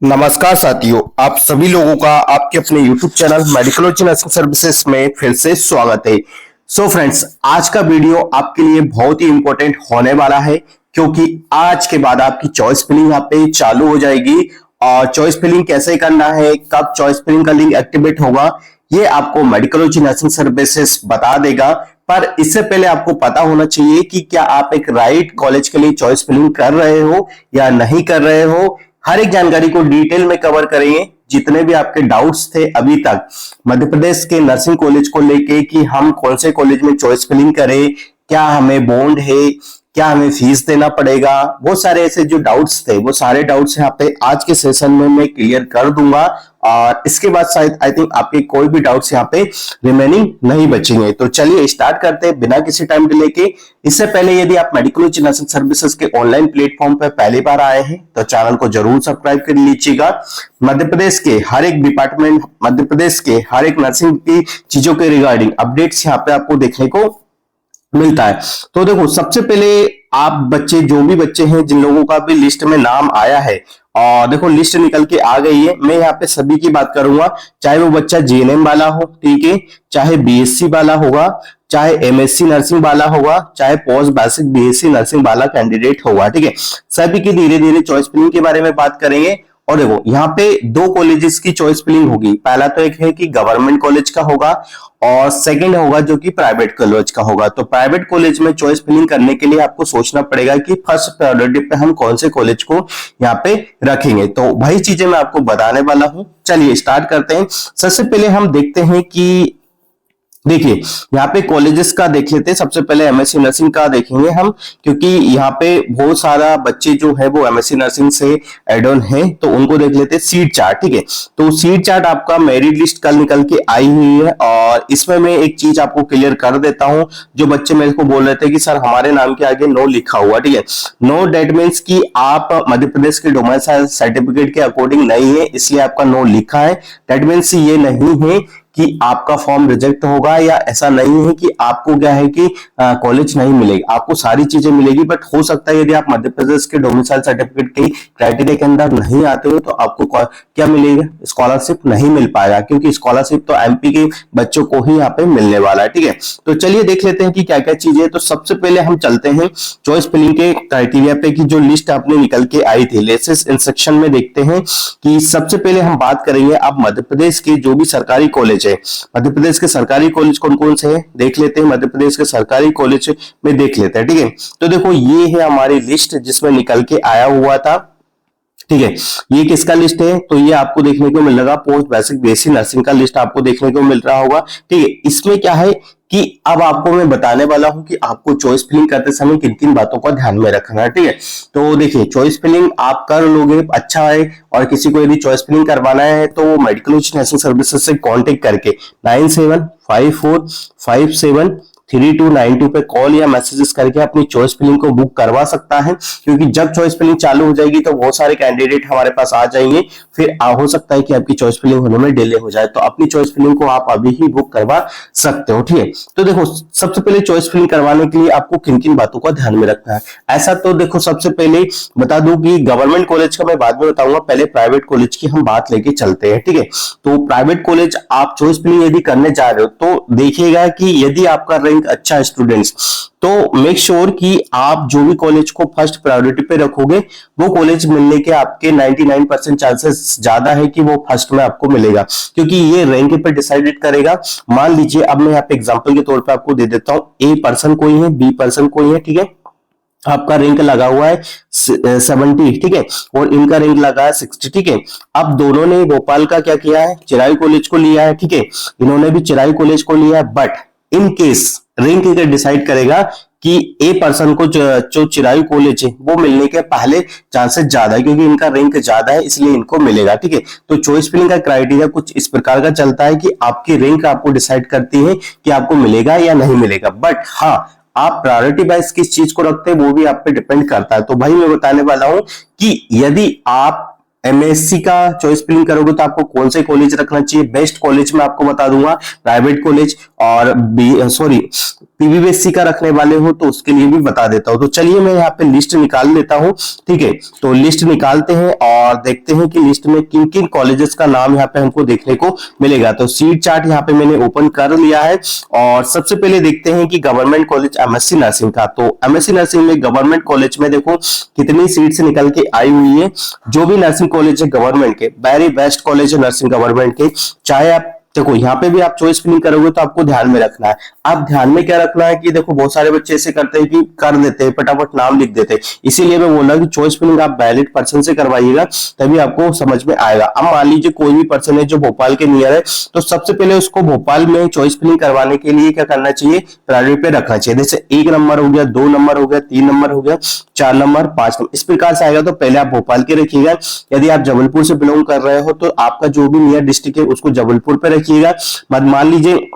नमस्कार साथियों, आप सभी लोगों का आपके अपने YouTube channel medical nursing services में फिर से स्वागत है। सो फ्रेंड्स, आज का वीडियो आपके लिए बहुत ही इंपॉर्टेंट होने वाला है क्योंकि आज के बाद आपकी चॉइस फिलिंग यहाँ पे चालू हो जाएगी। और चॉइस फिलिंग कैसे करना है, कब चॉइस फिलिंग का लिंक एक्टिवेट होगा, ये आपको मेडिकल नर्सिंग सर्विसेज बता देगा। पर इससे पहले आपको पता होना चाहिए कि क्या आप एक राइट कॉलेज के लिए चॉइस फिलिंग कर रहे हो या नहीं कर रहे हो। हर एक जानकारी को डिटेल में कवर करेंगे। जितने भी आपके डाउट्स थे अभी तक मध्य प्रदेश के नर्सिंग कॉलेज को लेके कि हम कौन से कॉलेज में चॉइस फिलिंग करें, क्या हमें बॉन्ड है, क्या हमें फीस देना पड़ेगा, बहुत सारे ऐसे जो डाउट्स थे वो सारे डाउट्स यहाँ पे आज के सेशन में मैं क्लियर कर दूंगा। और इसके बाद शायद आई थिंक आपके कोई भी डाउट्स यहाँ पे रिमेनिंग नहीं बचेंगे। तो चलिए स्टार्ट करते हैं बिना किसी टाइम डिले के। इससे पहले यदि आप मेडिकल नर्सिंग सर्विसेज के ऑनलाइन प्लेटफॉर्म पर पहली बार आए हैं तो चैनल को जरूर सब्सक्राइब कर लीजिएगा। मध्य प्रदेश के हर एक डिपार्टमेंट, मध्य प्रदेश के हर एक नर्सिंग की चीजों के रिगार्डिंग अपडेट्स यहाँ पे आपको देखने को मिलता है। तो देखो, सबसे पहले आप बच्चे, जो भी बच्चे हैं जिन लोगों का भी लिस्ट में नाम आया है, और देखो लिस्ट निकल के आ गई है। मैं यहाँ पे सभी की बात करूंगा, चाहे वो बच्चा जीएनएम वाला हो, ठीक है, चाहे बीएससी वाला होगा, चाहे एमएससी नर्सिंग वाला होगा, चाहे पोस्ट बेसिक बीएससी नर्सिंग वाला कैंडिडेट होगा, ठीक है। सभी की धीरे धीरे चॉइस फिलिंग के बारे में बात करेंगे। और देखो यहाँ पे दो कॉलेजेस की चॉइस फिलिंग होगी। पहला तो एक है कि गवर्नमेंट कॉलेज का होगा और सेकंड होगा जो कि प्राइवेट कॉलेज का होगा। तो प्राइवेट कॉलेज में चॉइस फिलिंग करने के लिए आपको सोचना पड़ेगा कि फर्स्ट प्रायोरिटी पे हम कौन से कॉलेज को यहाँ पे रखेंगे। तो वही चीजें मैं आपको बताने वाला हूं। चलिए स्टार्ट करते हैं। सबसे पहले हम देखते हैं कि देखिए यहाँ पे कॉलेजेस का देख लेते हैं। सबसे पहले एमएससी नर्सिंग का देखेंगे हम, क्योंकि यहाँ पे बहुत सारा बच्चे जो है वो एमएससी नर्सिंग से एड ऑन है, तो उनको देख लेते हैं सीट चार्ट, ठीक है। तो सीट चार्ट आपका मेरिट लिस्ट कल निकल के आई हुई है और इसमें मैं एक चीज आपको क्लियर कर देता हूँ। जो बच्चे मेरे को बोल रहे थे कि सर हमारे नाम के आगे नो लिखा हुआ, ठीक है, नो डेट मीन्स की आप मध्य प्रदेश के डोमिसाइल सर्टिफिकेट के अकॉर्डिंग नहीं है, इसलिए आपका नो लिखा है। डेट मीन्स ये नहीं है कि आपका फॉर्म रिजेक्ट होगा, या ऐसा नहीं है कि आपको क्या है कि कॉलेज नहीं मिलेगी, आपको सारी चीजें मिलेगी। बट हो सकता है यदि आप मध्य प्रदेश के डोमिसाइल सर्टिफिकेट के क्राइटेरिया के अंदर नहीं आते हो तो आपको क्या मिलेगा, स्कॉलरशिप नहीं मिल पाएगा, क्योंकि स्कॉलरशिप तो एमपी के बच्चों को ही यहाँ पे मिलने वाला है, ठीक है। तो चलिए देख लेते हैं कि क्या क्या चीजें। तो सबसे पहले हम चलते हैं चॉइस फिलिंग के क्राइटेरिया पे कि जो लिस्ट आपने निकल के आई थी लेटेस्ट इंस्ट्रक्शन में। देखते हैं कि सबसे पहले हम बात करेंगे अब मध्य प्रदेश के जो भी सरकारी कॉलेज, मध्य प्रदेश के सरकारी कॉलेज कौन कौन से हैं देख लेते हैं। मध्य प्रदेश के सरकारी कॉलेज में देख लेते हैं, ठीक है। तो देखो ये है हमारी लिस्ट जिसमें निकल के आया हुआ था, ठीक है। ये किसका लिस्ट है, तो ये आपको देखने को मिल रहा, पोस्ट बेसिक बीएससी नर्सिंग का लिस्ट आपको देखने को मिल रहा होगा, ठीक है। इसमें क्या है कि अब आपको मैं बताने वाला हूं कि आपको चॉइस फिलिंग करते समय किन किन बातों का ध्यान में रखना है, ठीक है। तो देखिए चॉइस फिलिंग आप कर लोगे अच्छा है, और किसी को यदि चॉइस फिलिंग करवाना है तो वो मेडिकल नर्सिंग सर्विसेज से कांटेक्ट करके 9754573292 पे कॉल या मैसेजेस करके अपनी चॉइस फिलिंग को बुक करवा सकता है। क्योंकि जब चॉइस फिलिंग चालू हो जाएगी तो बहुत सारे कैंडिडेट हमारे पास आ जाएंगे, फिर हो सकता है कि आपकी चॉइस फिलिंग होने में डिले हो जाए। तो अपनी चॉइस फिलिंग को आप अभी ही बुक करवा सकते हो, ठीक है। तो देखो सबसे पहले चॉइस फिलिंग करवाने के लिए आपको किन किन बातों का ध्यान में रखना है। ऐसा तो देखो सबसे पहले बता दूं कि गवर्नमेंट कॉलेज का मैं बाद में बताऊंगा, पहले प्राइवेट कॉलेज की हम बात लेके चलते हैं, ठीक है। तो प्राइवेट कॉलेज आप चॉइस फिलिंग यदि करने जा रहे हो तो देखिएगा कि यदि आपका रैंक अच्छा है स्टूडेंट्स, तो मेक श्योर कि आप जो भी कॉलेज को फर्स्ट प्रायोरिटी पे रखोगे वो कॉलेज मिलने के आपके 99% चांसेस ज्यादा है कि वो फर्स्ट में आपको मिलेगा, क्योंकि ये रैंक पे डिसाइडेड करेगा। मान लीजिए अब मैं यहाँ पे एग्जांपल के तौर पे आपको दे देता हूँ, ए पर्सन कोई है, बी पर्सन कोई है, ठीक है। आपका रैंक लगा हुआ है 70, ठीक है, और इनका रैंक लगा है 60, ठीक है। अब दोनों ने भोपाल का क्या किया है, चिरायू कॉलेज को लिया है, ठीक है, इन्होंने भी चिरायू कॉलेज को लिया है। But in case rank decide करेगा कि ए पर्सन को जो चिरायू कॉलेज है वो मिलने के पहले चांसेस ज्यादा है, क्योंकि इनका रैंक ज्यादा है इसलिए इनको मिलेगा, ठीक है। तो चॉइस फिलिंग का क्राइटेरिया कुछ इस प्रकार का चलता है कि आपकी रैंक आपको डिसाइड करती है कि आपको मिलेगा या नहीं मिलेगा। बट हाँ, आप प्रायोरिटी वाइज किस चीज को रखते हैं वो भी आप पे डिपेंड करता है। तो भाई मैं बताने वाला हूं कि यदि आप एमएससी का चॉइस फिलिंग करोगे तो आपको कौन से कॉलेज रखना चाहिए। बेस्ट कॉलेज मैं आपको बता दूंगा प्राइवेट कॉलेज, और पीवीबीएससी का रखने वाले हो तो उसके लिए भी बता देता हूं। तो चलिए मैं यहाँ पे लिस्ट निकाल लेता हूं, ठीक है। तो लिस्ट निकालते हैं और और देखते हैं कि लिस्ट में किन किन कॉलेजेस का नाम यहाँ पे हमको देखने को मिलेगा। तो सीट चार्ट यहाँ पे मैंने ओपन कर लिया है और सबसे पहले देखते हैं कि गवर्नमेंट कॉलेज एमएससी नर्सिंग का। तो एमएससी नर्सिंग में गवर्नमेंट कॉलेज में देखो कितनी सीट्स निकल के आई हुई है। जो भी नर्सिंग कॉलेज है गवर्नमेंट के, वेरी बेस्ट कॉलेज है नर्सिंग गवर्नमेंट के। चाहे आप देखो यहाँ पे भी आप चॉइस फिलिंग करोगे तो आपको ध्यान में रखना है। आप ध्यान में क्या रखना है कि देखो बहुत सारे बच्चे ऐसे करते हैं कि कर देते हैं, फटाफट नाम लिख देते हैं। इसीलिए मैं बोला कि चॉइस फिलिंग आप वैलिड पर्सन से करवाइएगा, तभी आपको समझ में आएगा। अब मान लीजिए कोई भी पर्सन है जो भोपाल के नियर है, तो सबसे पहले उसको भोपाल में चॉइस फिलिंग करवाने के लिए क्या करना चाहिए, प्रायोरिटी पे रखना चाहिए। जैसे 1 नंबर हो गया, 2 नंबर हो गया, 3 नंबर हो गया, 4 नंबर, 5 नंबर, इस प्रकार से आएगा। तो पहले आप भोपाल के रखिएगा। यदि आप जबलपुर से बिलोंग कर रहे हो तो आपका जो भी नियर डिस्ट्रिक्ट है उसको जबलपुर पे रखिएगा। मान लीजिए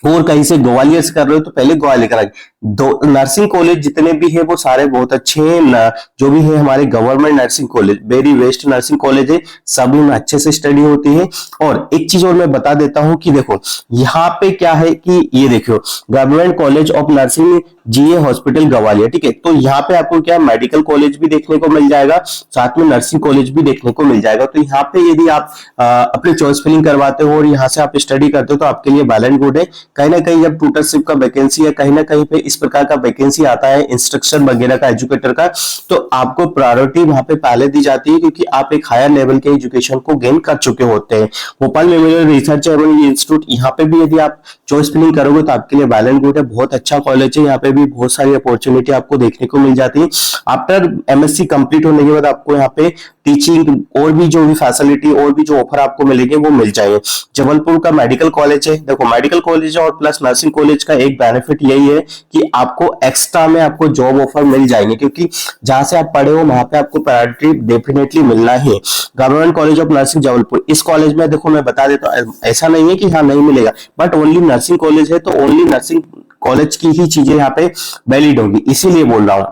और कहीं से ग्वालियर से कर रहे हो तो पहले ग्वालियर का दो। नर्सिंग कॉलेज जितने भी है वो सारे बहुत अच्छे हैं। जो भी है हमारे government nursing college, very best nursing college है, सभी में अच्छे से स्टडी होती है। और एक चीज और मैं बता देता हूं कि देखो यहाँ पे क्या है कि ये देखो government college of nursing GA hospital Gwalior, ठीक है। तो यहाँ पे आपको क्या मेडिकल कॉलेज भी देखने को मिल जाएगा, साथ में नर्सिंग कॉलेज भी देखने को मिल जाएगा। तो यहाँ पे यदि आप अपने चॉइस फिलिंग करवाते हो और यहाँ से आप स्टडी करते हो तो आपके लिए वेल एंड गुड है। कहीं ना कहीं जब ट्यूटरशिप का वैकेंसी है, कहीं ना कहीं पे इस प्रकार का वैकेंसी आता है इंस्ट्रक्शन वगैरह का, एजुकेटर का, तो आपको प्रायोरिटी वहां पे पहले दी जाती है क्योंकि आप एक हायर लेवल के एजुकेशन को गेन कर चुके होते हैं। भोपाल मेमोरियल रिसर्च एवं इंस्टीट्यूट, यहाँ पे भी यदि आप चॉइस फिलिंग करोगे तो आपके लिए वेल एंड गुड है। बहुत अच्छा कॉलेज है, यहाँ पे भी बहुत सारी अपॉर्चुनिटी आपको देखने को मिल जाती है। आफ्टर एमएससी कंप्लीट होने के बाद आपको यहाँ पे टीचिंग और भी जो भी फैसिलिटी और भी जो ऑफर आपको मिलेंगे वो मिल जाएंगे। जबलपुर का मेडिकल कॉलेज है, देखो मेडिकल कॉलेज और प्लस नर्सिंग कॉलेज का एक बेनिफिट यही है कि आपको एक्स्ट्रा में आपको जॉब ऑफर मिल जाएंगे, क्योंकि जहां से आप पढ़े हो वहां पे आपको प्रायोरिटी डेफिनेटली मिलना है। Government college of nursing Jabalpur, इस कॉलेज में देखो मैं बता देता हूँ, ऐसा नहीं है कि हाँ नहीं मिलेगा, बट ओनली नर्सिंग कॉलेज है तो ओनली नर्सिंग कॉलेज की ही चीजें यहाँ पे वैलिड होंगी। इसीलिए बोल रहा हूं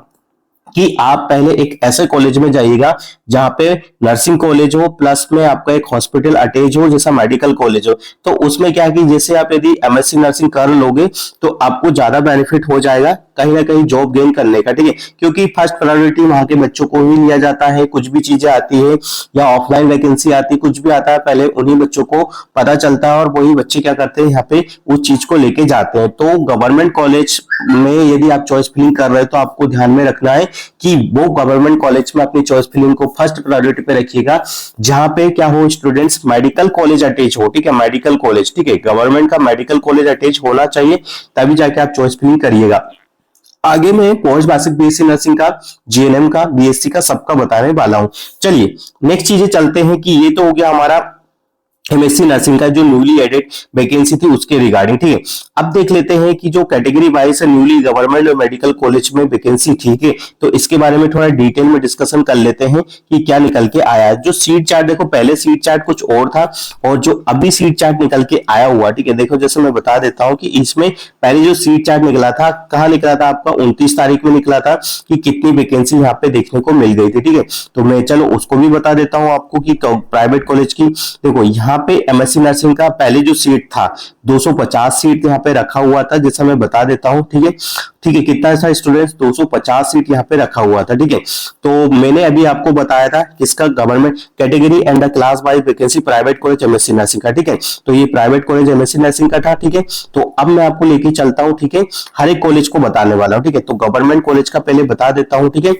कि आप पहले एक ऐसे कॉलेज में जाइएगा जहां पे नर्सिंग कॉलेज हो प्लस में आपका एक हॉस्पिटल अटैच हो जैसा मेडिकल कॉलेज हो। तो उसमें क्या है कि जैसे आप यदि एमएससी नर्सिंग कर लोगे तो आपको ज्यादा बेनिफिट हो जाएगा कहीं ना कहीं जॉब गेन करने का, ठीक है। क्योंकि फर्स्ट प्रायोरिटी वहां के बच्चों को ही लिया जाता है। कुछ भी चीजें आती है या ऑफलाइन वैकेंसी आती है, कुछ भी आता है, पहले उन्हीं बच्चों को पता चलता है और वही बच्चे क्या करते हैं यहाँ पे उस चीज को लेके जाते हैं। तो गवर्नमेंट कॉलेज में यदि आप चॉइस फिलिंग कर रहे हो तो आपको ध्यान में रखना है कि वो गवर्नमेंट कॉलेज में अपनी चॉइस फिलिंग को फर्स्ट प्रायोरिटी पे रखिएगा, जहां पे क्या हो स्टूडेंट्स मेडिकल कॉलेज अटैच हो, ठीक है। मेडिकल कॉलेज, ठीक है, गवर्नमेंट का मेडिकल कॉलेज अटैच होना चाहिए, तभी जाके आप चॉइस फिलिंग करिएगा। आगे मैं पोस्ट बेसिक बीएससी नर्सिंग का, जीएनएम का, बीएससी का सबका बताने वाला हूं। चलिए नेक्स्ट चीजें चलते हैं कि ये तो हो गया हमारा एमएससी नर्सिंग का जो न्यूली एडेड वैकेंसी थी उसके रिगार्डिंग, ठीक है। अब देख लेते हैं कि जो कैटेगरी वाइज न्यूली गवर्नमेंट और मेडिकल कॉलेज में वैकेंसी, ठीक है, तो इसके बारे में थोड़ा डिटेल में डिस्कशन कर लेते हैं कि क्या निकल के आया है। जो सीट चार्ट देखो, पहले सीट चार्ट कुछ और था और जो अभी सीट चार्ट निकल के आया हुआ, ठीक है, देखो जैसे मैं बता देता हूं कि इसमें पहले जो सीट चार्ट निकला था, कहां निकला था आपका 29 तारीख में निकला था कि कितनी वैकेंसी यहाँ पे देखने को मिल गई थी, ठीक है। तो मैं चलो उसको भी बता देता हूं आपको कि प्राइवेट कॉलेज की देखो यहाँ पे एमएससी नर्सिंग का पहले जो सीट था 250 सीट यहाँ पे रखा हुआ था, जैसा मैं बता देता हूं, ठीक है, ठीक है। कितना था स्टूडेंट्स, 250 सीट यहाँ पे रखा हुआ था, ठीक है। तो मैंने अभी आपको बताया था किसका, government category and class wise vacancy private college MSc nursing का, ठीक है। तो ये प्राइवेट कॉलेज एमएससी नर्सिंग का था, ठीक है। तो अब मैं आपको लेके चलता हूं, ठीक है, हर एक कॉलेज को बताने वाला हूं, ठीक है। तो गवर्नमेंट कॉलेज का पहले बता देता हूं, ठीक है।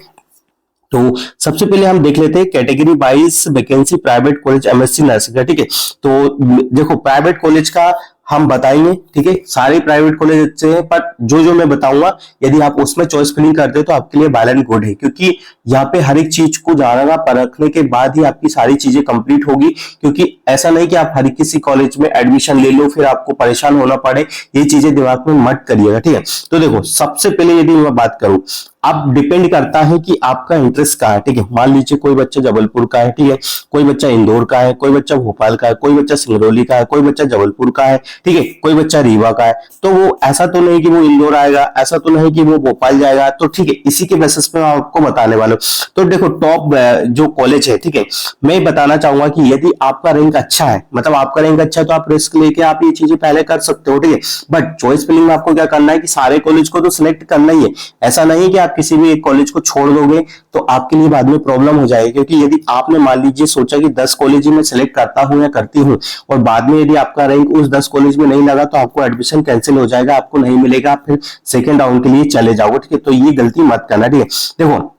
तो सबसे पहले हम देख लेते हैं category wise vacancy private college MSc nursing का, ठीक है। तो देखो प्राइवेट कॉलेज का हम बताएंगे, ठीक है, सारे प्राइवेट कॉलेज अच्छे हैं, पर जो जो मैं बताऊंगा यदि आप उसमें चॉइस फिलिंग करते हो तो आपके लिए वेल एंड गुड है, क्योंकि यहाँ पे हर एक चीज को जानना परखने के बाद ही आपकी सारी चीजें कंप्लीट होगी। क्योंकि ऐसा नहीं कि आप हर किसी कॉलेज में एडमिशन ले लो फिर आपको परेशान होना पड़े, ये चीजें दिमाग में मत करिएगा, ठीक है। तो देखो सबसे पहले यदि मैं बात करूं, अब डिपेंड करता है कि आपका इंटरेस्ट कहाँ है, ठीक है। मान लीजिए कोई बच्चा जबलपुर का है, ठीक है, कोई बच्चा इंदौर का है, कोई बच्चा भोपाल का है, कोई बच्चा सिंगरौली का है, कोई बच्चा जबलपुर का है, ठीक है, कोई बच्चा रीवा का है। तो वो ऐसा तो नहीं कि वो इंदौर आएगा, ऐसा तो नहीं कि वो भोपाल जाएगा, तो ठीक है, इसी के बेसिस पे मैं आपको बताने वाला हूं। तो देखो टॉप जो कॉलेज है, ठीक है, मैं बताना चाहूंगा कि यदि आपका रैंक अच्छा है, मतलब आपका रैंक अच्छा है तो आप रिस्क लेके आप ये चीजें पहले कर सकते हो, ठीक है। बट चॉइस फिलिंग में आपको क्या करना है कि सारे कॉलेज को तो सिलेक्ट करना ही है। ऐसा नहीं कि आप आप किसी भी एक कॉलेज को छोड़ दोगे तो आपके लिए बाद में प्रॉब्लम हो जाएगी, क्योंकि यदि आपने मान लीजिए सोचा कि 10 कॉलेज में सेलेक्ट करता हूं या करती हूं और बाद में यदि आपका रैंक उस 10 कॉलेज में नहीं लगा तो आपको एडमिशन कैंसिल हो जाएगा, आपको नहीं मिलेगा, आप फिर सेकेंड राउंड के लिए चले जाओगे। ठीक है, तो ये गलती मत करना। ठीक है, देखो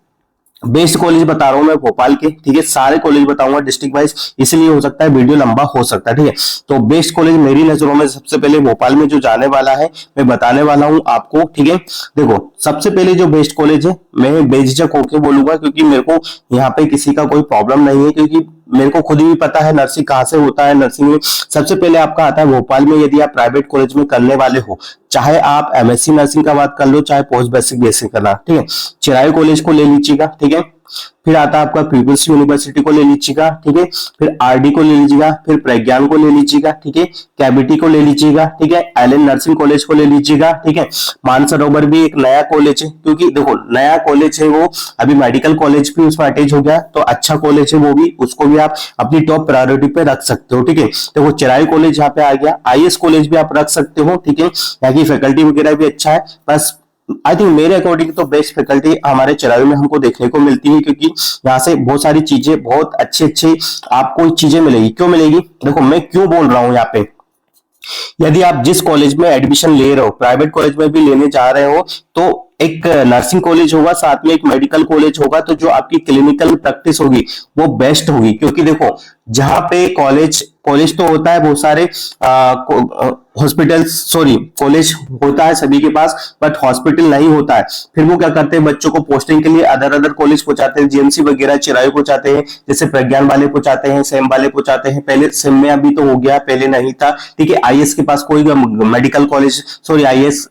बेस्ट कॉलेज बता रहा हूं मैं भोपाल के, ठीक है, सारे कॉलेज बताऊंगा डिस्ट्रिक्ट वाइज, इसलिए हो सकता है वीडियो लंबा हो सकता है। ठीक है, तो बेस्ट कॉलेज मेरी नजरों में सबसे पहले भोपाल में जो जाने वाला है मैं बताने वाला हूं आपको। ठीक है, देखो सबसे पहले जो बेस्ट कॉलेज है मैं बेझिझक होके बोलूंगा, क्योंकि मेरे को यहाँ पे किसी का कोई प्रॉब्लम नहीं है, क्योंकि मेरे को खुद भी पता है नर्सिंग कहाँ से होता है। नर्सिंग में सबसे पहले आपका आता है भोपाल में, यदि आप प्राइवेट कॉलेज में करने वाले हो, चाहे आप एमएससी नर्सिंग का बात कर लो, चाहे पोस्ट बेसिक बीएससी करना, ठीक है, चिरायू कॉलेज को ले लीजिएगा। ठीक है, फिर आता है आपका पीपल्स यूनिवर्सिटी को ले लीजिएगा। ठीक है, फिर आरडी को ले लीजिएगा, फिर प्रज्ञान को ले लीजिएगा। ठीक है, कैबिटी को ले लीजिएगा। ठीक है, एलएन नर्सिंग कॉलेज को ले लीजिएगा। ठीक है, मानसरोवर भी एक नया कॉलेज है, क्योंकि देखो नया कॉलेज है वो, अभी मेडिकल कॉलेज भी उसमें अटैच हो गया, तो अच्छा कॉलेज है वो भी, उसको भी आप अपनी टॉप प्रायोरिटी पे रख सकते हो। ठीक है, देखो चिरायू कॉलेज यहाँ पे आ गया, आईएस कॉलेज भी आप रख सकते हो। ठीक है, यहाँ की फैकल्टी वगैरह भी अच्छा है, बस आई थिंक मेरे अकॉर्डिंग तो बेस्ट फैकल्टी हमारे चिरायू में हमको देखने को मिलती है, क्योंकि यहाँ से बहुत सारी चीजें, बहुत अच्छी अच्छी आपको चीजें मिलेगी। क्यों मिलेगी, देखो मैं क्यों बोल रहा हूँ यहाँ पे, यदि आप जिस कॉलेज में एडमिशन ले रहे हो, प्राइवेट कॉलेज में भी लेने जा रहे हो, तो एक नर्सिंग कॉलेज होगा, साथ में एक मेडिकल कॉलेज होगा, तो जो आपकी क्लिनिकल प्रैक्टिस होगी वो बेस्ट होगी। क्योंकि देखो जहां पे कॉलेज तो होता है बहुत सारे हॉस्पिटल, सॉरी कॉलेज होता है सभी के पास, बट हॉस्पिटल नहीं होता है, फिर वो क्या करते हैं बच्चों को पोस्टिंग के लिए अदर कॉलेज पहुंचाते हैं, जीएमसी वगैरह चिरायू पहुंचाते हैं, जैसे प्रज्ञान वाले पहुंचाते हैं, सेम वाले पहुंचाते हैं। पहले सेम में अभी तो हो गया, पहले नहीं था। ठीक है, आईएस के पास कोई मेडिकल कॉलेज, सॉरी आईएस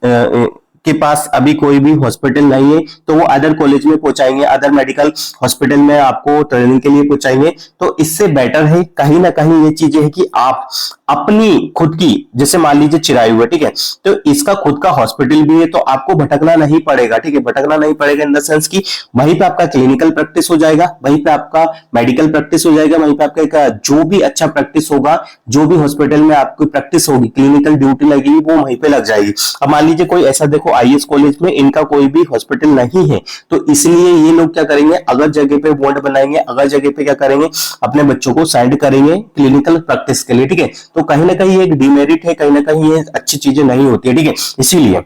के पास अभी कोई भी हॉस्पिटल नहीं है, तो वो अदर कॉलेज में पहुंचाएंगे, अदर मेडिकल हॉस्पिटल में आपको ट्रेनिंग के लिए पहुंचाएंगे। तो इससे बेटर है कहीं ना कहीं ये चीजें है कि आप अपनी खुद की, जैसे मान लीजिए चिरायू है, ठीक है, तो इसका खुद का हॉस्पिटल भी है, तो आपको भटकना नहीं पड़ेगा। ठीक है, भटकना नहीं पड़ेगा इन द सेंस की वहीं पे आपका क्लिनिकल प्रैक्टिस हो जाएगा, वहीं पे आपका मेडिकल प्रैक्टिस हो जाएगा, वहीं पे आपका जो भी अच्छा प्रैक्टिस होगा, जो भी हॉस्पिटल में आपकी प्रैक्टिस होगी, क्लिनिकल ड्यूटी लगेगी, वो वहीं पे लग जाएगी। अब मान लीजिए कोई ऐसा, देखो आईएस कॉलेज में इनका कोई भी हॉस्पिटल नहीं है, तो इसलिए ये लोग क्या करेंगे, अगर जगह पे वार्ड बनाएंगे, अगर जगह पे क्या करेंगे, अपने बच्चों को सेंड करेंगे क्लिनिकल प्रैक्टिस के लिए। ठीक है, तो कहीं ना कहीं एक डिमेरिट है, कहीं ना कहीं ये अच्छी चीजें नहीं होती है। ठीक है, इसीलिए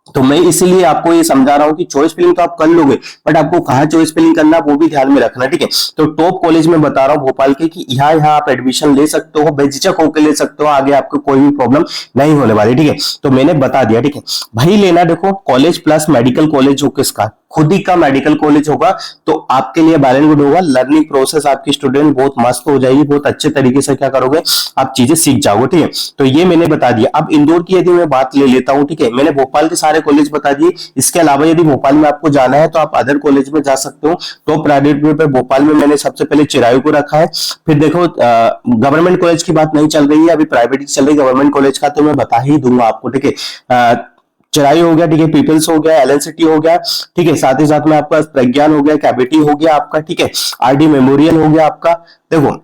तो मैं इसीलिए आपको ये समझा रहा हूं कि चॉइस फिलिंग तो आप कर लोगे, बट आपको कहां चॉइस फिलिंग करना वो भी ध्यान में रखना। ठीक है, तो टॉप कॉलेज में बता रहा हूं भोपाल के कि यहाँ आप एडमिशन ले सकते हो, बेझिझक होकर ले सकते हो, आगे आपको कोई भी प्रॉब्लम नहीं होने वाली। ठीक है, तो मैंने बता दिया। ठीक है भाई, लेना देखो कॉलेज प्लस मेडिकल कॉलेज हो, किसका खुद ही का मेडिकल कॉलेज होगा, तो आपके लिए वेल एंड गुड होगा। लर्निंग प्रोसेस आपकी स्टूडेंट बहुत मस्त हो जाएगी, बहुत अच्छे तरीके से क्या करोगे आप चीजें सीख जाओगे। ठीक है, तो ये मैंने बता दिया। अब इंदौर की यदि मैं बात ले लेता हूं, ठीक है, मैंने भोपाल के सारे कॉलेज बता दिए, इसके अलावा यदि भोपाल में आपको जाना है तो आप अदर कॉलेज में जा सकते हो। तो प्राइवेट पे भोपाल में मैंने सबसे पहले चिरायू को रखा है, फिर देखो गवर्नमेंट कॉलेज की बात नहीं चल रही है, अभी प्राइवेट चल रही है गवर्नमेंट कॉलेज का, तो मैं बता ही दूंगा आपको। ठीक है, चिरायू हो गया, ठीक है, पीपल्स हो गया, एलएन सिटी हो गया, ठीक है, साथ ही साथ में आपका प्रज्ञान हो गया, कैबिटी हो गया आपका, ठीक है, आरडी मेमोरियल हो गया आपका। देखो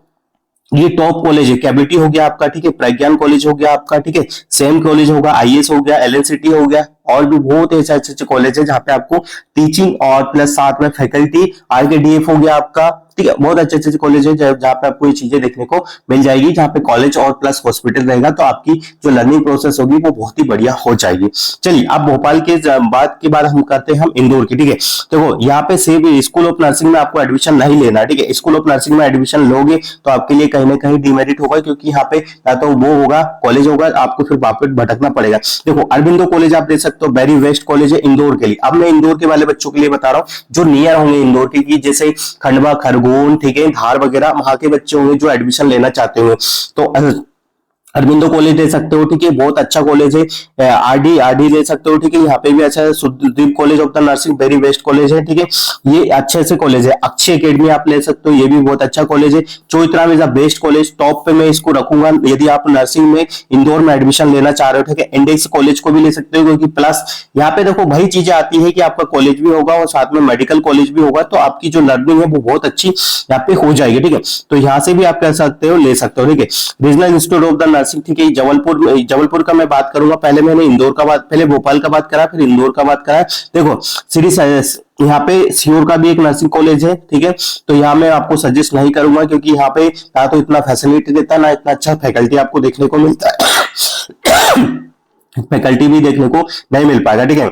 ये टॉप कॉलेज है, कैबिटी हो गया आपका, ठीक है, प्रज्ञान कॉलेज हो गया आपका, ठीक है, सेम कॉलेज होगा, आईएस हो गया, एलएन सिटी हो गया, और भी बहुत ऐसे अच्छे कॉलेज है जहां पे आपको टीचिंग और प्लस साथ में फैकल्टी, आरकेडीएफ हो गया आपका, ठीक है, बहुत अच्छे कॉलेज है जहां पे आपको ये चीजें देखने को मिल जाएगी, जहां पे कॉलेज और प्लस हॉस्पिटल रहेगा, तो आपकी जो लर्निंग प्रोसेस होगी वो बहुत ही बढ़िया हो जाएगी। चलिए अब भोपाल के बात के बाद हम करते हैं हम इंदौर की। ठीक है, देखो यहाँ पे सेम स्कूल ऑफ नर्सिंग में आपको एडमिशन नहीं लेना। ठीक है, स्कूल ऑफ नर्सिंग में एडमिशन लोगे तो आपके लिए कहीं ना कहीं डिमेरिट होगा, क्योंकि यहाँ पे या तो वो होगा कॉलेज होगा, आपको फिर वापस भटकना पड़ेगा। देखो अरबिंदो कॉलेज आप देख सकते हो, वेरी बेस्ट कॉलेज है इंदौर के लिए। अब मैं इंदौर के वाले बच्चों के लिए बता रहा हूँ जो नियर होंगे इंदौर के, जैसे खंडवा, खरगोन, ठीक है, धार वगैरह, वहां के बच्चे होंगे जो एडमिशन लेना चाहते होंगे, तो अरबिंदो कॉलेज दे सकते हो। ठीक है, बहुत अच्छा कॉलेज है। आरडी ले सकते हो। ठीक है, यहाँ पे भी अच्छा है। Sudeep college of the nursing very best college है। ठीक है, ये अच्छे से कॉलेज है। अक्षय एकेडमी आप ले सकते हो, ये भी बहुत अच्छा कॉलेज है। Choithram is a best college, top पे मैं इसको रखूंगा यदि आप नर्सिंग में इंदौर में एडमिशन लेना चाह रहे हो। ठीक है, इंडेक्स कॉलेज को भी ले सकते हो, क्योंकि प्लस यहाँ पे देखो वही चीजें आती है कि आपका कॉलेज भी होगा और साथ में मेडिकल कॉलेज भी होगा, तो आपकी जो लर्निंग है वो बहुत अच्छी यहाँ पे हो जाएगी। ठीक है, तो यहाँ से भी आप कह सकते हो, ले सकते हो। ठीक है, regional institute of the nursing, ठीक है। जबलपुर का मैं बात करूंगा, पहले मैंने इंदौर का बात, पहले भोपाल का बात करा, फिर इंदौर का बात करा। देखो यहाँ पे सीहोर का भी एक नर्सिंग कॉलेज है, ठीक है। तो यहाँ मैं आपको सजेस्ट नहीं करूंगा, क्योंकि यहाँ पे ना तो इतना फैसिलिटी देता, ना इतना अच्छा फैकल्टी आपको देखने को मिलता है। फैकल्टी भी देखने को नहीं मिल पाएगा, ठीक है।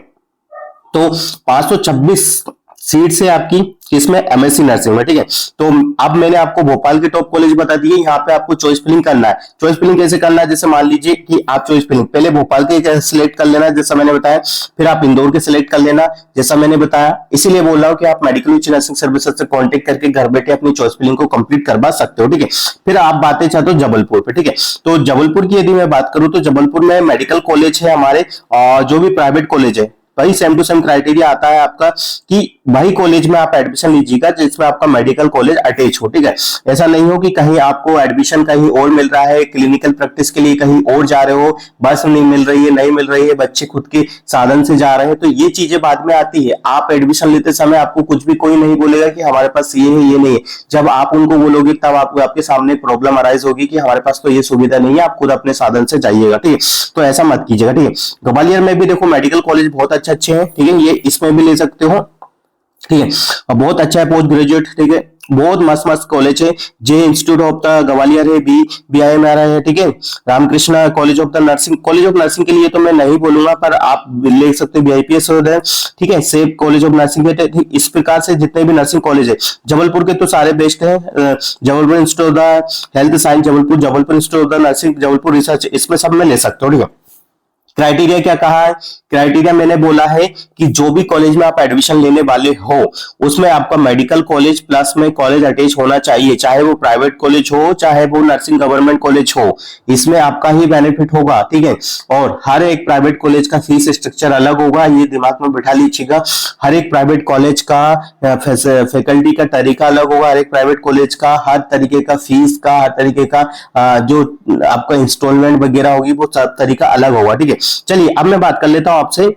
तो 526 सीट से आपकी इसमें एमएससी नर्सिंग में, ठीक है। तो अब मैंने आपको भोपाल के टॉप कॉलेज बता दिए। यहाँ पे आपको चॉइस फिलिंग करना है। चॉइस फिलिंग कैसे करना है, जैसे मान लीजिए कि आप चॉइस फिलिंग पहले भोपाल के सिलेक्ट कर लेना, जैसा मैंने बताया, फिर आप इंदौर के सिलेक्ट कर लेना, जैसा मैंने बताया। इसीलिए बोल रहा हूँ कि आप मेडिकल उच्च नर्सिंग सर्विसेज से कॉन्टेक्ट करके घर बैठे अपनी चॉइस फिलिंग को कंप्लीट करवा सकते हो, ठीक है। फिर आप बातें चाहते हो जबलपुर पे, ठीक है। तो जबलपुर की यदि मैं बात करूं तो जबलपुर में मेडिकल कॉलेज है हमारे, जो भी प्राइवेट कॉलेज है, वही सेम टू सेम क्राइटेरिया आता है आपका कि वही कॉलेज में आप एडमिशन लीजिएगा जिसमें आपका मेडिकल कॉलेज अटैच हो, ठीक है। ऐसा नहीं हो कि कहीं आपको एडमिशन कहीं और मिल रहा है, क्लिनिकल प्रैक्टिस के लिए कहीं और जा रहे हो, बस नहीं मिल रही है, बच्चे खुद के साधन से जा रहे हैं, तो ये चीजें बाद में आती है। आप एडमिशन लेते समय आपको कुछ भी कोई नहीं बोलेगा कि हमारे पास ये है ये नहीं है। जब आप उनको बोलोगे तब आपको आपके सामने प्रॉब्लम अराइज होगी कि हमारे पास तो ये सुविधा नहीं है, आप खुद अपने साधन से जाइएगा, ठीक है। तो ऐसा मत कीजिएगा, ठीक है। ग्वालियर में भी देखो मेडिकल कॉलेज बहुत अच्छे हैं, ठीक है। ये इसमें भी ले सकते हो, ठीक है। और बहुत अच्छा है पोस्ट ग्रेजुएट, ठीक है। बहुत मस्त मस्त कॉलेज है। जे इंस्टीट्यूट ऑफ द ग्वालियर है, BIMR है, ठीक है। रामकृष्णा कॉलेज ऑफ नर्सिंग के लिए तो मैं नहीं बोलूंगा, पर आप ले सकते हो BIPS है, ठीक है। सेफ कॉलेज ऑफ नर्सिंग है। इस प्रकार से जितने भी नर्सिंग कॉलेज है जबलपुर के तो सारे बेस्ट है। Jabalpur institute of the health science Jabalpur institute of the nursing Jabalpur research, इसमें सब में ले सकते हो, ठीक है। क्राइटेरिया क्या कहा है, क्राइटेरिया मैंने बोला है कि जो भी कॉलेज में आप एडमिशन लेने वाले हो उसमें आपका मेडिकल कॉलेज प्लस में कॉलेज अटैच होना चाहिए, चाहे वो प्राइवेट कॉलेज हो चाहे वो नर्सिंग गवर्नमेंट कॉलेज हो, इसमें आपका ही बेनिफिट होगा, ठीक है। और हर एक प्राइवेट कॉलेज का फीस स्ट्रक्चर अलग होगा, ये दिमाग में बिठा लीजिएगा। हर एक प्राइवेट कॉलेज का फैकल्टी का तरीका अलग होगा, हर एक प्राइवेट कॉलेज का हर तरीके का फीस का, हर तरीके का जो आपका इंस्टॉलमेंट वगैरह होगी वो सब तरीका अलग होगा, ठीक है। चलिए अब मैं बात कर लेता हूं आपसे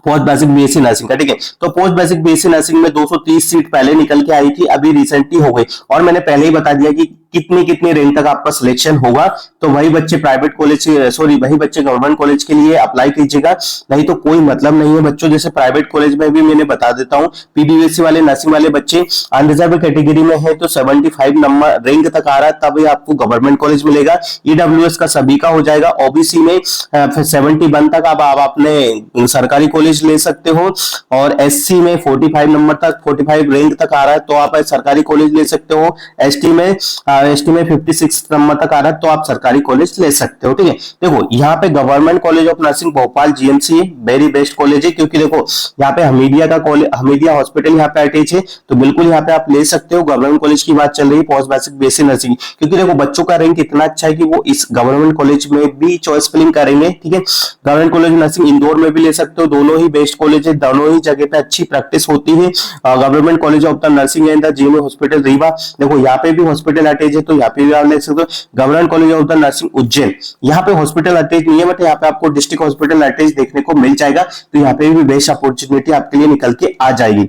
पोस्ट बेसिक BSc नर्सिंग का, ठीक है। तो पोस्ट बेसिक BSc नर्सिंग में 230 सीट पहले निकल के आई थी, अभी रिसेंटली हो गई। और मैंने पहले ही बता दिया कि कितनी रैंक तक आपका सिलेक्शन होगा। तो वही बच्चे प्राइवेट कॉलेज वही बच्चे गवर्नमेंट कॉलेज के लिए अप्लाई कीजिएगा, नहीं तो कोई मतलब नहीं है बच्चों। जैसे प्राइवेट कॉलेज में भी मैंने बता देता हूँ, PBVSC वाले नर्सिंग वाले बच्चे अनरिजर्व कैटेगरी में है तो 75 नंबर रैंक तक आ रहा है, तभी आपको गवर्नमेंट कॉलेज मिलेगा। EWS का सभी का हो जाएगा। OBC में 71 तक आप अपने सरकारी कॉलेज ले सकते हो, और SC में 45 नंबर तक 45 रैंक तक आ रहा है तो आप सरकारी कॉलेज ले सकते हो। ST में 56 नंबर तक आ रहा है तो आप सरकारी कॉलेज ले सकते हो, ठीक है। देखो यहाँ पे government college of nursing Bhopal GMC very best college है, क्योंकि देखो यहाँ पे हमीदिया हॉस्पिटल यहाँ पे अटैच है, तो बिल्कुल यहाँ पे आप ले सकते हो। गवर्नमेंट कॉलेज की बात चल रही है पोस्ट बेसिक BSc नर्सिंग, क्योंकि देखो बच्चों का रैंक इतना अच्छा है कि वो इस गवर्नमेंट कॉलेज में भी चॉइस फिलिंग करेंगे, ठीक है। गवर्नमेंट कॉलेज नर्सिंग इंदौर में भी ले सकते हो, दोनों ही बेस्ट कॉलेज है, दोनों ही जगह पे अच्छी प्रैक्टिस होती है। Government college of the nursing and the GMA hospital Rewa, देखो यहाँ पे भी हॉस्पिटल अटैच है तो यहाँ पे भी आप ले सकते हो। Government college of the nursing Ujjain, यहाँ पे हॉस्पिटल अटैच नहीं है बट यहाँ पे आपको डिस्ट्रिक्ट हॉस्पिटल अटैच देखने को मिल जाएगा, तो यहाँ पे भी बेस्ट अपॉर्चुनिटी आपके लिए निकल के आ जाएगी।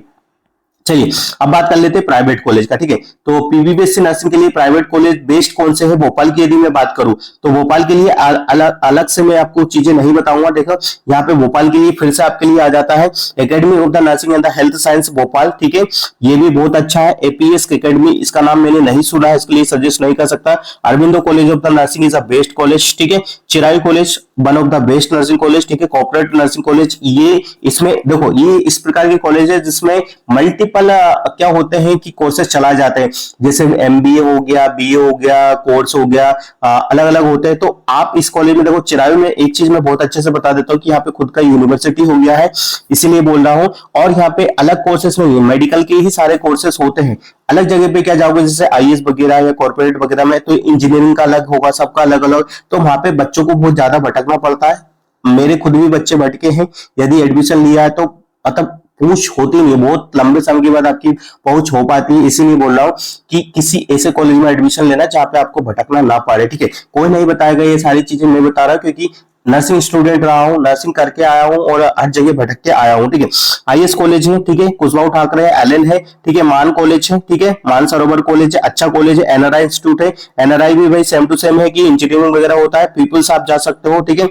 चलिए अब बात कर लेते हैं प्राइवेट कॉलेज का, ठीक है। तो PBVSC नर्सिंग के लिए प्राइवेट कॉलेज बेस्ट कौन से है भोपाल की यदि मैं बात करूं तो भोपाल के लिए अलग से मैं आपको चीजें नहीं बताऊंगा। देखो यहाँ पे भोपाल के लिए फिर से आपके लिए आ जाता है academy of the nursing and the health science Bhopal, ठीक है। ये भी बहुत अच्छा है। APS एकेडमी, इसका नाम मैंने नहीं सुना है, इसके लिए सजेस्ट नहीं कर सकता। Aurobindo college of the nursing is a best college, ठीक है। Chirayu college one of the best nursing college, ठीक है। कॉर्पोरेट नर्सिंग कॉलेज, ये इसमें देखो ये इस प्रकार के कॉलेज है जिसमें मल्टीपल क्या होते हैं कि कोर्सेज चला जाते हैं, जैसे MBA हो गया, BA हो गया, कोर्स हो गया, अलग अलग होते हैं। तो आप इस कॉलेज में देखो चिरायू में एक चीज मैं बहुत अच्छे से बता देता हूँ कि यहाँ पे खुद का यूनिवर्सिटी हो गया है, इसीलिए बोल रहा हूँ। और यहाँ पे अलग कोर्सेज नहीं है, मेडिकल के ही सारे कोर्सेज होते हैं। अलग जगह पे क्या जाओगे जैसे IAS वगैरह या कॉर्पोरेट वगैरह में तो इंजीनियरिंग का अलग होगा, सबका अलग अलग, तो वहां पे बच्चों को बहुत ज्यादा भटकना पड़ता है। मेरे खुद भी बच्चे भटके हैं, यदि एडमिशन लिया है तो मतलब पूछ होती नहीं, बहुत लंबे समय के बाद आपकी पहुंच हो पाती है। इसीलिए बोल रहा हूँ कि किसी ऐसे कॉलेज में एडमिशन लेना जहाँ पे आपको भटकना ना पड़े, ठीक है। कोई नहीं बताएगा, ये सारी चीजें मैं बता रहा हूँ क्योंकि नर्सिंग स्टूडेंट रहा हूँ, नर्सिंग करके आया हूँ और हर जगह भटक के आया हूँ, ठीक है। आईएस कॉलेज है, ठीक है, कुशवाहा ठाकरे है, एलएन है, ठीक है, मान कॉलेज है, ठीक है, मान सरोवर कॉलेज है, अच्छा कॉलेज है, एनआरआई इंस्टीट्यूट है। एनआरआई भी भाई सेम टू सेम है कि इंजीनियरिंग वगैरह होता है। पीपल्स आप जा सकते हो, ठीक है।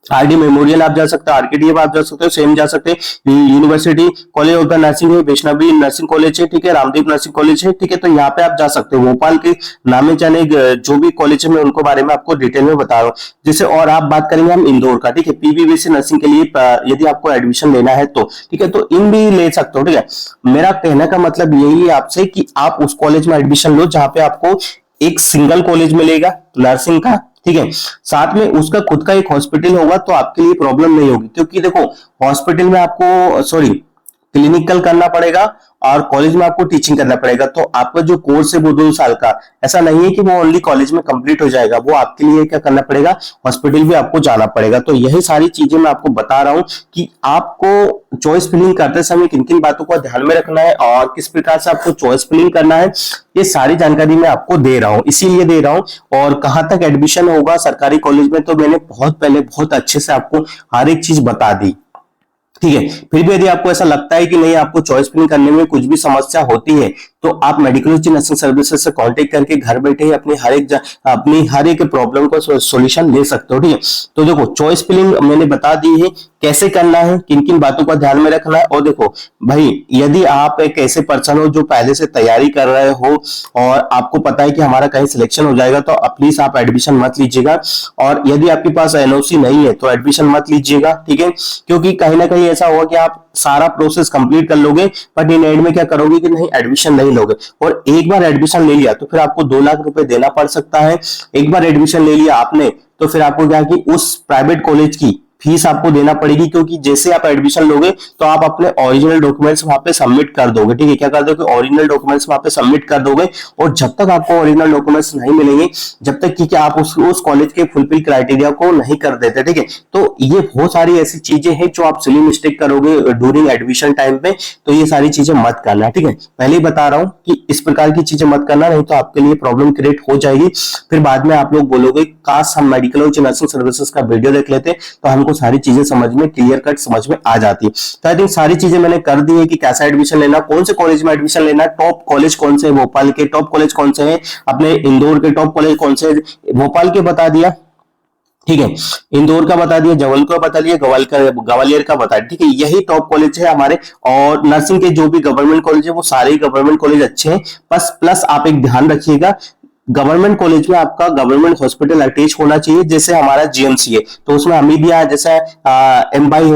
आरडी मेमोरियल आप जा सकते हो, आरकेडीएफ आप जा सकते हो, सेम जा सकते हैं। University college of the nursing है, वैष्णवी नर्सिंग कॉलेज है, ठीक है, रामदेव नर्सिंग कॉलेज है, ठीक है। तो यहाँ पे आप जा सकते हो। भोपाल के नामे जाने जो भी कॉलेज है मैं उनको बारे में आपको डिटेल में बता रहा हूँ। जैसे और आप बात करेंगे हम इंदौर का, ठीक है, पीबीबीसी नर्सिंग के लिए यदि आपको एडमिशन लेना है तो, ठीक है, तो इन भी ले सकते हो, ठीक है। मेरा कहने का मतलब यही है आपसे कि आप उस कॉलेज में एडमिशन लो जहां पे आपको एक सिंगल कॉलेज मिलेगा नर्सिंग का, ठीक है, साथ में उसका खुद का एक हॉस्पिटल होगा, तो आपके लिए प्रॉब्लम नहीं होगी। क्योंकि देखो हॉस्पिटल में आपको सॉरी क्लिनिकल करना पड़ेगा और कॉलेज में आपको टीचिंग करना पड़ेगा। तो आपका जो कोर्स है वो 2 साल का, ऐसा नहीं है कि वो ओनली कॉलेज में कंप्लीट हो जाएगा, वो आपके लिए क्या करना पड़ेगा, हॉस्पिटल भी आपको जाना पड़ेगा। तो यही सारी चीजें मैं आपको बता रहा हूं कि आपको चॉइस फिलिंग करते समय किन किन बातों को ध्यान में रखना है और किस प्रकार से आपको चॉइस फिलिंग करना है, ये सारी जानकारी मैं आपको दे रहा हूं, इसीलिए दे रहा हूं। और कहां तक एडमिशन होगा सरकारी कॉलेज में, तो मैंने बहुत पहले बहुत अच्छे से आपको हर एक चीज बता दी, ठीक है। फिर भी यदि आपको ऐसा लगता है कि नहीं आपको चॉइस फिलिंग करने में कुछ भी समस्या होती है, तो आप मेडिकल नर्सिंग सर्विसेज से कांटेक्ट करके घर बैठे ही अपनी हर एक प्रॉब्लम का सॉल्यूशन ले सकते हो, ठीक है। तो देखो चॉइस फिलिंग मैंने बता दी है कैसे करना है, किन किन बातों का ध्यान में रखना है। और देखो भाई यदि आप एक ऐसे पर्सन हो जो पहले से तैयारी कर रहे हो और आपको पता है कि हमारा कहीं सिलेक्शन हो जाएगा, तो प्लीज आप एडमिशन मत लीजिएगा। और यदि आपके पास एनओसी नहीं है तो एडमिशन मत लीजिएगा, ठीक है। क्योंकि कहीं ना कहीं ऐसा होगा कि आप सारा प्रोसेस कंप्लीट कर लोगे बट इन एंड में क्या करोगे कि नहीं एडमिशन नहीं लोगे। और एक बार एडमिशन ले लिया तो फिर आपको 2 लाख रुपए देना पड़ सकता है। एक बार एडमिशन ले लिया आपने तो फिर आपको क्या कि उस प्राइवेट कॉलेज की फीस आपको देना पड़ेगी। क्योंकि जैसे आप एडमिशन लोगे तो आप अपने ओरिजिनल डॉक्यूमेंट्स वहां पे सबमिट कर दोगे, ठीक है। क्या कर दोगे, ओरिजिनल डॉक्यूमेंट्स वहां पे सबमिट कर दोगे। और जब तक आपको ओरिजिनल डॉक्यूमेंट्स नहीं मिलेंगे, जब तक कि आप उस कॉलेज के फुलफिल क्राइटेरिया को नहीं कर देते, ठीक है। तो ये बहुत सारी ऐसी चीजें हैं जो आप सिली मिस्टेक करोगे ड्यूरिंग एडमिशन टाइम पे, तो ये सारी चीजें मत करना, ठीक है। पहले ही बता रहा हूं कि इस प्रकार की चीजें मत करना, नहीं तो आपके लिए प्रॉब्लम क्रिएट हो जाएगी। फिर बाद में आप लोग बोलोगे काश हम मेडिकल और नर्सिंग सर्विसेज का वीडियो देख लेते तो हमको सारी चीजें समझ में क्लियर कट समझ में आ जाती। तो आई थिंक सारी चीजें मैंने कर दी है कि कैसा एडमिशन लेना, कौन से कॉलेज में एडमिशन लेना, टॉप कॉलेज कौन से, भोपाल के टॉप कॉलेज कौन से हैं, अपने इंदौर के टॉप कॉलेज कौन से, भोपाल के बता दिया, ठीक है, इंदौर का बता दिया, जबलपुर का बता दिया, ग्वालियर का बता दिया, ठीक है। यही टॉप कॉलेज है हमारे। और नर्सिंग के जो भी गवर्नमेंट कॉलेज है वो सारे गवर्नमेंट कॉलेज अच्छे हैं। बस प्लस आप एक ध्यान रखिएगा, गवर्नमेंट कॉलेज में आपका गवर्नमेंट हॉस्पिटल अटैच होना चाहिए। जैसे हमारा जीएमसी है तो उसमें हमीदिया जैसा एमबाई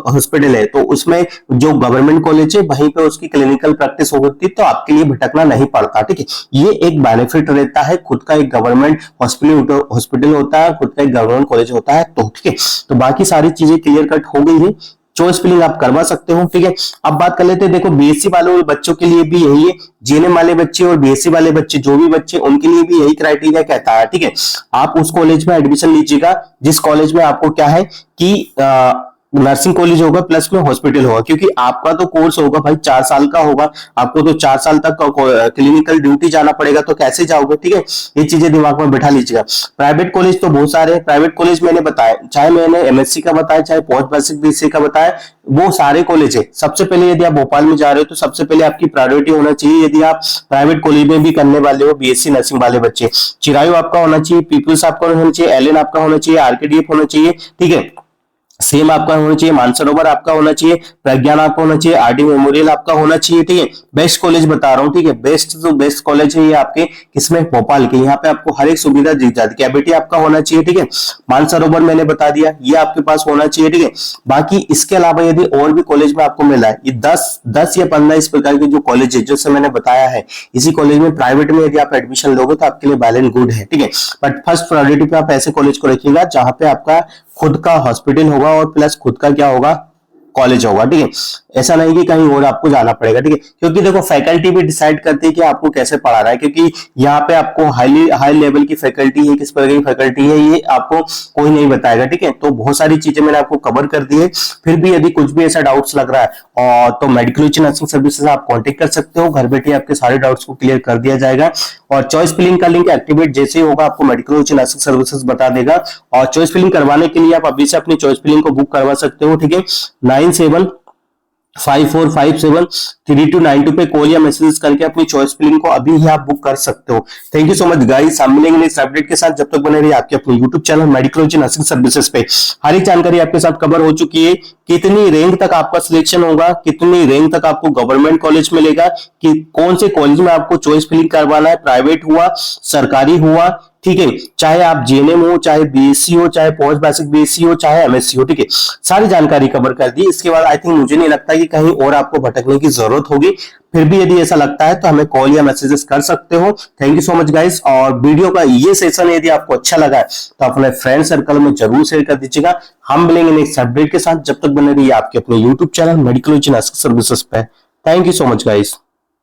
हॉस्पिटल है, तो उसमें जो गवर्नमेंट कॉलेज है वहीं पे उसकी क्लिनिकल प्रैक्टिस होती है, तो आपके लिए भटकना नहीं पड़ता, ठीक है। ये एक बेनिफिट रहता है, खुद का एक गवर्नमेंट हॉस्पिटल होता है, खुद का एक गवर्नमेंट कॉलेज होता है, तो ठीक है। तो बाकी सारी चीजें क्लियर कट हो गई है, चॉइस फिलिंग आप करवा सकते हो, ठीक है। अब बात कर लेते हैं, देखो बीएससी वालों बच्चों के लिए भी यही है, जीएनएम वाले बच्चे और बीएससी वाले बच्चे जो भी बच्चे उनके लिए भी यही क्राइटेरिया कहता है, ठीक है। आप उस कॉलेज में एडमिशन लीजिएगा जिस कॉलेज में आपको क्या है कि नर्सिंग कॉलेज होगा प्लस में हॉस्पिटल होगा। क्योंकि आपका तो कोर्स होगा भाई 4 साल का होगा, आपको तो 4 साल तक क्लिनिकल ड्यूटी जाना पड़ेगा, तो कैसे जाओगे, ठीक है। ये चीजें दिमाग में बैठा लीजिएगा। प्राइवेट कॉलेज तो बहुत सारे हैं, प्राइवेट कॉलेज मैंने बताया, चाहे मैंने एमएससी का बताया चाहे पोस्ट बेसिक बीएससी का बताया, वो सारे कॉलेज है। सबसे पहले यदि आप भोपाल में जा रहे हो तो सबसे पहले आपकी प्रायोरिटी होना चाहिए, यदि आप प्राइवेट कॉलेज में भी करने वाले हो बीएससी नर्सिंग वाले बच्चे, चिरायू आपका होना चाहिए, पीपल्स आपका होना चाहिए, एलएन आपका होना चाहिए, आरकेडीएफ होना चाहिए, ठीक है। सेम आपका होना चाहिए, मानसरोवर आपका होना चाहिए, प्रज्ञान आपका होना चाहिए, आरडी मेमोरियल आपका होना चाहिए, ठीक है। बेस्ट कॉलेज बता रहा हूँ, ठीक है। बेस्ट जो बेस्ट कॉलेज है ये आपके किसमें, भोपाल के, यहाँ पे आपको हर एक सुविधा दी जाती है। कैबिटी आपका होना चाहिए, ठीक है। मानसरोवर मैंने बता दिया, ये आपके पास होना चाहिए, ठीक है। बाकी इसके अलावा यदि और भी कॉलेज में आपको मिला है, ये 10 या 15 इस प्रकार के जो कॉलेज है जो मैंने बताया है, इसी कॉलेज में प्राइवेट में यदि आप एडमिशन लोगे तो आपके लिए वेल एंड गुड है, ठीक है। बट फर्स्ट प्रायोरिटी पे आप ऐसे कॉलेज को रखिएगा जहां पे आपका खुद का हॉस्पिटल होगा और प्लस खुद का क्या होगा, कॉलेज होगा, ठीक है। ऐसा नहीं कि कहीं और आपको जाना पड़ेगा, ठीक है, क्योंकि देखो फैकल्टी भी डिसाइड करती है कि आपको कैसे पढ़ाना है, क्योंकि यहाँ पे आपको हाई लेवल की फैकल्टी है, किस प्रकार की फैकल्टी है ये आपको कोई नहीं बताएगा, ठीक है। तो बहुत सारी चीजें मैंने आपको कवर कर दी है। फिर भी यदि कुछ भी ऐसा डाउट्स लग रहा है और तो मेडिकल नर्सिंग सर्विसेज आप कांटेक्ट कर सकते हो, घर बैठे आपके सारे डाउट्स को क्लियर कर दिया जाएगा। और चॉइस फिलिंग का लिंक एक्टिवेट जैसे ही होगा आपको मेडिकल नर्सिंग सर्विसेज बता देगा। और चॉइस फिलिंग करवाने के लिए आप अभी से अपनी चॉइस फिलिंग को बुक करवा सकते हो, ठीक है। 9754573292 पे कॉल या मैसेज करके अपनी चॉइस फिलिंग को अभी ही आप बुक कर सकते हो। Thank you so much guys, हम मिलेंगे नेक्स्ट अपडेट के साथ। जब तक बने रहिए आपके अपने YouTube channel medical nursing services पे। हर एक जानकारी आपके साथ कवर हो चुकी है, कितनी रैंक तक आपका सिलेक्शन होगा, कितनी रैंक तक आपको गवर्नमेंट कॉलेज मिलेगा, कि कौन से कॉलेज में आपको चॉइस फिलिंग करवाना है, प्राइवेट हुआ सरकारी हुआ, ठीक है, चाहे आप जीएनएम हो, चाहे बीएससी हो, चाहे पोस्ट बेसिक बीएससी हो, चाहे एमएससी हो, ठीक है, सारी जानकारी कवर कर दी। इसके बाद आई थिंक मुझे नहीं लगता कि कहीं और आपको भटकने की जरूरत होगी। फिर भी यदि ऐसा लगता है तो हमें कॉल या मैसेजेस कर सकते हो। Thank you so much guys. और वीडियो का ये सेशन यदि आपको अच्छा लगा है तो अपने फ्रेंड सर्कल में जरूर शेयर कर दीजिएगा। हम मिलेंगे नेक्स्ट अपडेट के साथ। जब तक बने रहिए आपके अपने YouTube channel medical nursing services पे। Thank you so much guys.